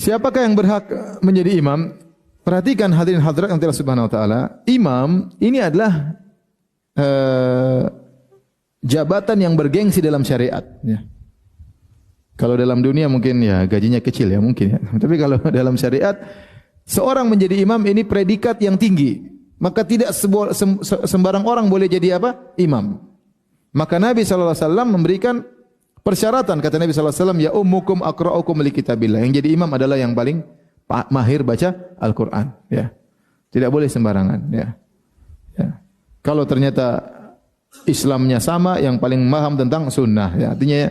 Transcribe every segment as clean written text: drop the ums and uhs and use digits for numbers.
Siapakah yang berhak menjadi imam? Perhatikan hadirin hadirat yang Allah Subhanahu wa taala, imam ini adalah jabatan yang bergengsi dalam syariat, ya. Kalau dalam dunia mungkin ya gajinya kecil ya mungkin ya. Tapi kalau dalam syariat seorang menjadi imam ini predikat yang tinggi. Maka tidak sembarang orang boleh jadi apa? Imam. Maka Nabi sallallahu alaihi wasallam memberikan persyaratan, kata Nabi sallallahu alaihi wasallam, ya ummukum aqra'ukum li kitabillah. Yang jadi imam adalah yang paling mahir baca Al-Qur'an, ya. Tidak boleh sembarangan, ya. Ya. Kalau ternyata Islamnya sama, yang paling paham tentang sunnah, ya. Artinya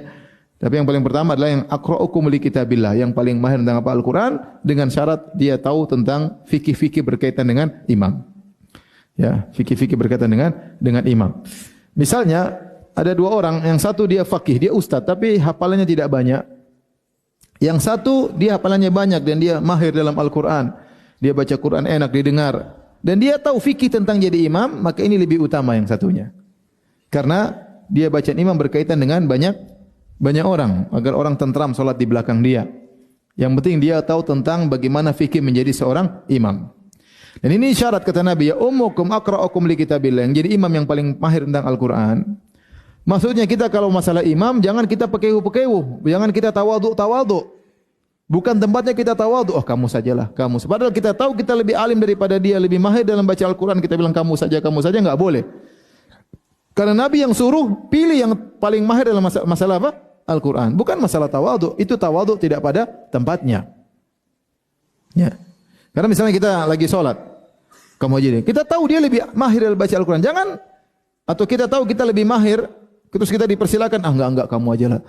tapi yang paling pertama adalah yang aqra'ukum li kitabillah, yang paling mahir tentang apa Al-Qur'an, dengan syarat dia tahu tentang fikih-fikih berkaitan dengan imam. Ya, fikih-fikih berkaitan dengan imam. Misalnya ada dua orang, yang satu dia faqih, dia ustaz, tapi hafalannya tidak banyak. Yang satu dia hafalannya banyak dan dia mahir dalam Al-Qur'an. Dia baca Quran enak didengar dan dia tahu fikih tentang jadi imam, maka ini lebih utama yang satunya. Karena dia baca imam berkaitan dengan banyak orang, agar orang tentram salat di belakang dia. Yang penting dia tahu tentang bagaimana fikih menjadi seorang imam. Dan ini syarat kata Nabi, ya ummukum aqra'ukum li kitabillah, yang jadi imam yang paling mahir tentang Al-Qur'an. Maksudnya kita kalau masalah imam jangan kita pekewu-pekewu, jangan kita tawadhu. Bukan tempatnya kita tawadhu, oh kamu sajalah, kamu. Padahal kita tahu kita lebih alim daripada dia, lebih mahir dalam baca Al-Qur'an, kita bilang kamu saja, enggak boleh. Karena Nabi yang suruh pilih yang paling mahir dalam masalah apa? Al-Quran. Bukan masalah tawadhu. Itu tawadhu tidak pada tempatnya. Ya. Karena misalnya kita lagi sholat, kamu aja deh. Kita tahu dia lebih mahir dalam baca Al-Quran. Jangan, atau kita tahu kita lebih mahir, terus kita dipersilakan, enggak, kamu aja lah.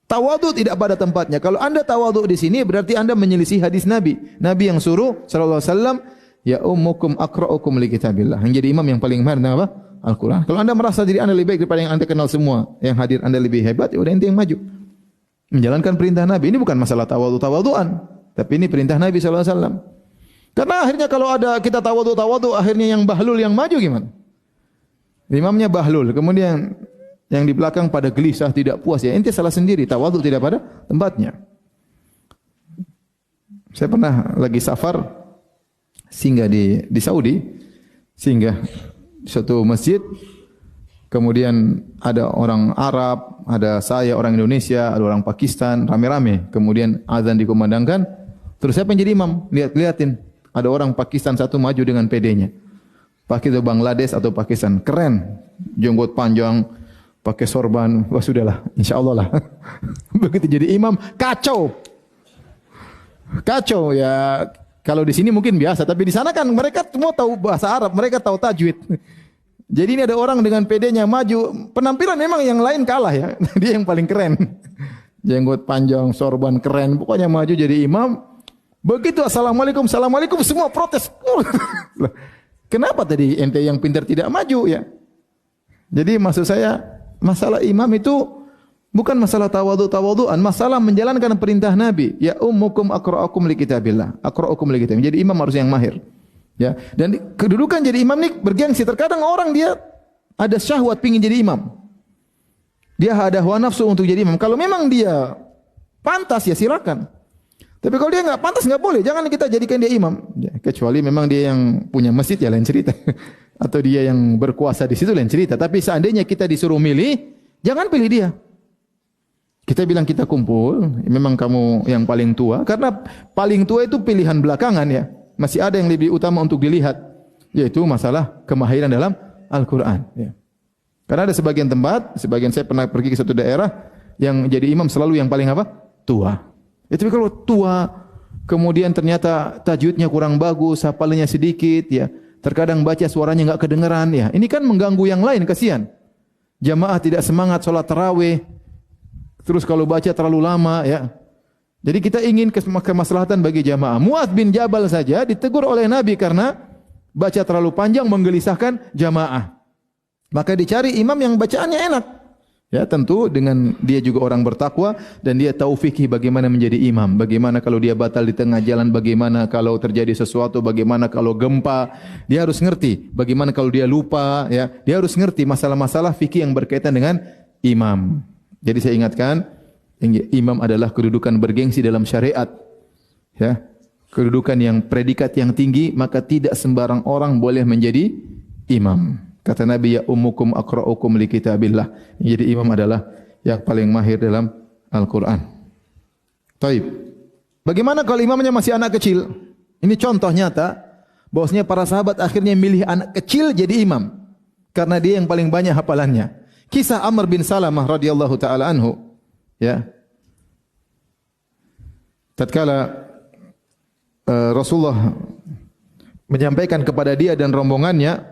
Tawadhu tidak pada tempatnya. Kalau anda tawadhu di sini, berarti anda menyelisih hadis Nabi. Nabi yang suruh, sallallahu alaihi wasallam, ya ummukum aqra'ukum li kitabillah. Yang jadi imam yang paling mahir tentang apa? Al-Quran. Kalau anda merasa diri anda lebih baik daripada yang anda kenal semua, yang hadir anda lebih hebat, ya udah ente yang maju. Menjalankan perintah Nabi. Ini bukan masalah tawadhu-tawadhuan, tapi ini perintah Nabi SAW. Karena akhirnya kalau ada kita tawadhu, akhirnya yang bahlul yang maju gimana? Imamnya bahlul, kemudian yang di belakang pada gelisah, tidak puas, ya ente salah sendiri, tawadhu tidak pada tempatnya. Saya pernah lagi safar, singgah di Saudi, singgah suatu masjid, kemudian ada orang Arab, ada saya orang Indonesia, ada orang Pakistan, rame-rame. Kemudian azan dikumandangkan, terus siapa yang jadi imam? Lihatin, ada orang Pakistan satu maju dengan PD-nya. Pakai itu Bangladesh atau Pakistan, keren, jenggot panjang, pakai sorban, wah sudahlah, insya Allah lah. Begitu jadi imam, kacau ya. Kalau di sini mungkin biasa, tapi di sana kan mereka semua tahu bahasa Arab, mereka tahu tajwid. Jadi ini ada orang dengan PD-nya maju, penampilan memang yang lain kalah ya. Dia yang paling keren. Jenggot panjang, sorban keren, pokoknya maju jadi imam. Begitu assalamualaikum, semua protes. Kenapa tadi ente yang pintar tidak maju ya? Jadi maksud saya, masalah imam itu bukan masalah tawadhu-tawadhuan, masalah menjalankan perintah Nabi. Ya ummukum aqra'ukum li kitabillah. Aqra'ukum li kitabillah. Jadi imam harus yang mahir. Ya, dan kedudukan jadi imam ini bergengsi. Terkadang orang dia ada syahwat pingin jadi imam. Dia ada hawa nafsu untuk jadi imam. Kalau memang dia pantas ya silakan. Tapi kalau dia enggak pantas enggak boleh. Jangan kita jadikan dia imam. Ya, kecuali memang dia yang punya masjid ya lain cerita. Atau dia yang berkuasa di situ lain cerita. Tapi seandainya kita disuruh milih, jangan pilih dia. Kita bilang kita kumpul, memang kamu yang paling tua, karena paling tua itu pilihan belakangan ya. Masih ada yang lebih utama untuk dilihat, yaitu masalah kemahiran dalam Al-Quran. Ya. Karena ada sebagian tempat, saya pernah pergi ke suatu daerah, yang jadi imam selalu yang paling apa? Tua. Ya, tapi kalau tua, kemudian ternyata tajwidnya kurang bagus, hafalannya sedikit, ya, terkadang baca suaranya enggak kedengeran, ya. Ini kan mengganggu yang lain, kasihan. Jamaah tidak semangat sholat tarawih. Terus kalau baca terlalu lama ya. Jadi kita ingin kemaslahatan bagi jamaah. Mu'adz bin Jabal saja ditegur oleh Nabi karena baca terlalu panjang menggelisahkan jamaah. Maka dicari imam yang bacaannya enak. Ya, tentu dengan dia juga orang bertakwa dan dia tahu fikih bagaimana menjadi imam. Bagaimana kalau dia batal di tengah jalan, bagaimana kalau terjadi sesuatu, bagaimana kalau gempa. Dia harus ngerti. Bagaimana kalau dia lupa, ya. Dia harus ngerti masalah-masalah fikih yang berkaitan dengan imam. Jadi saya ingatkan, imam adalah kedudukan bergengsi dalam syariat. Ya. Kedudukan yang predikat yang tinggi, maka tidak sembarang orang boleh menjadi imam. Kata Nabi, ya ummukum aqra'ukum li kitabillah. Jadi imam adalah yang paling mahir dalam Al-Quran. Taib. Bagaimana kalau imamnya masih anak kecil? Ini contoh nyata bahwasanya para sahabat akhirnya milih anak kecil jadi imam karena dia yang paling banyak hafalannya. Kisah Amr bin Salamah radhiyallahu taala anhu, ya. Tatkala Rasulullah menyampaikan kepada dia dan rombongannya,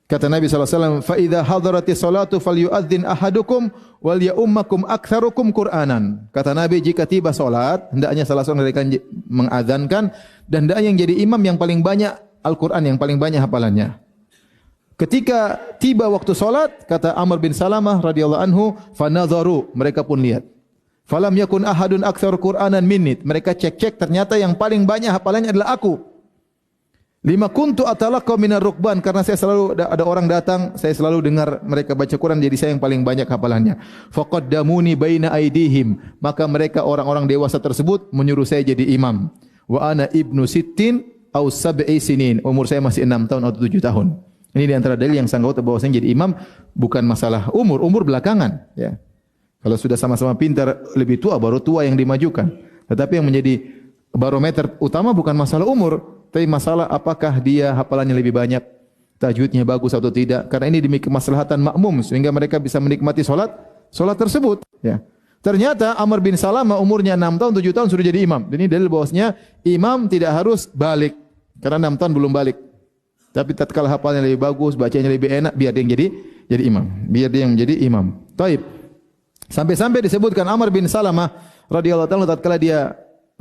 kata Nabi SAW, فَإِذَا حَضَرَتِ الصَّلَاةُ فَلْيُؤَذِّنْ أَحَدُكُمْ وَلْيَؤُمَّكُمْ أَكْثَرُكُمْ قُرْآنًا. Kata Nabi, jika tiba salat, hendaknya salah seorang dari kalian mengadzankan dan hendaknya yang jadi imam yang paling banyak Al-Quran, yang paling banyak hafalannya. Ketika tiba waktu salat, kata Amr bin Salamah radhiyallahu anhu, فَنَظَرُوا, mereka pun lihat. Falam yakun ahadun aktsar Qur'anan minni. Mereka cek-cek, ternyata yang paling banyak hafalannya adalah aku. Lima kuntu atalaqqa minar rukban, karena saya selalu ada orang datang, saya selalu dengar mereka baca Quran, jadi saya yang paling banyak hafalannya. Faqaddamuni baina aidihim, maka mereka orang-orang dewasa tersebut menyuruh saya jadi imam. Wa ana ibnu sittin aw sab'i sinin. Umur saya masih 6 tahun atau 7 tahun. Ini di antara dalil yang sanggup bahwasanya jadi imam bukan masalah umur, umur belakangan, ya. Kalau sudah sama-sama pintar, lebih tua, baru tua yang dimajukan. Tetapi yang menjadi barometer utama bukan masalah umur, tapi masalah apakah dia hafalannya lebih banyak, tajwidnya bagus atau tidak. Karena ini demi kemaslahatan makmum, sehingga mereka bisa menikmati solat tersebut. Ya. Ternyata Amr bin Salamah umurnya 6 tahun, 7 tahun sudah jadi imam. Dan ini dalil bahwasanya imam tidak harus balik, karena 6 tahun belum balik. Tapi tatkala hafalnya lebih bagus, bacanya lebih enak, biar dia yang jadi imam. Biar dia yang menjadi imam. Taib. Sampai-sampai disebutkan Amr bin Salamah radhiyallahu ta'ala tatkala dia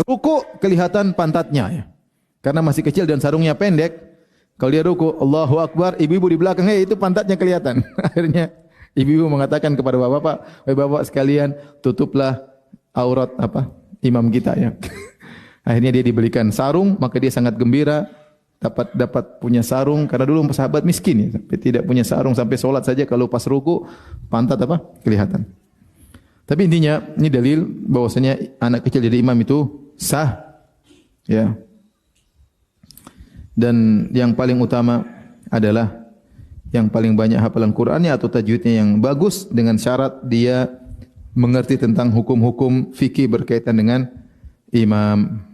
ruku kelihatan pantatnya, ya. Karena masih kecil dan sarungnya pendek. Kalau dia ruku, Allahu Akbar, ibu-ibu di belakang, itu pantatnya kelihatan. Akhirnya ibu-ibu mengatakan kepada bapak-bapak, "Wahai bapak sekalian, tutuplah aurat imam kita, ya." Akhirnya dia dibelikan sarung, maka dia sangat gembira dapat punya sarung, karena dulu sahabat miskin, ya, sampai tidak punya sarung, sampai sholat saja kalau pas ruku pantat kelihatan. Tapi intinya ini dalil bahwasanya anak kecil jadi imam itu sah, ya. Dan yang paling utama adalah yang paling banyak hafalan Qur'annya atau tajwidnya yang bagus, dengan syarat dia mengerti tentang hukum-hukum fikih berkaitan dengan imam.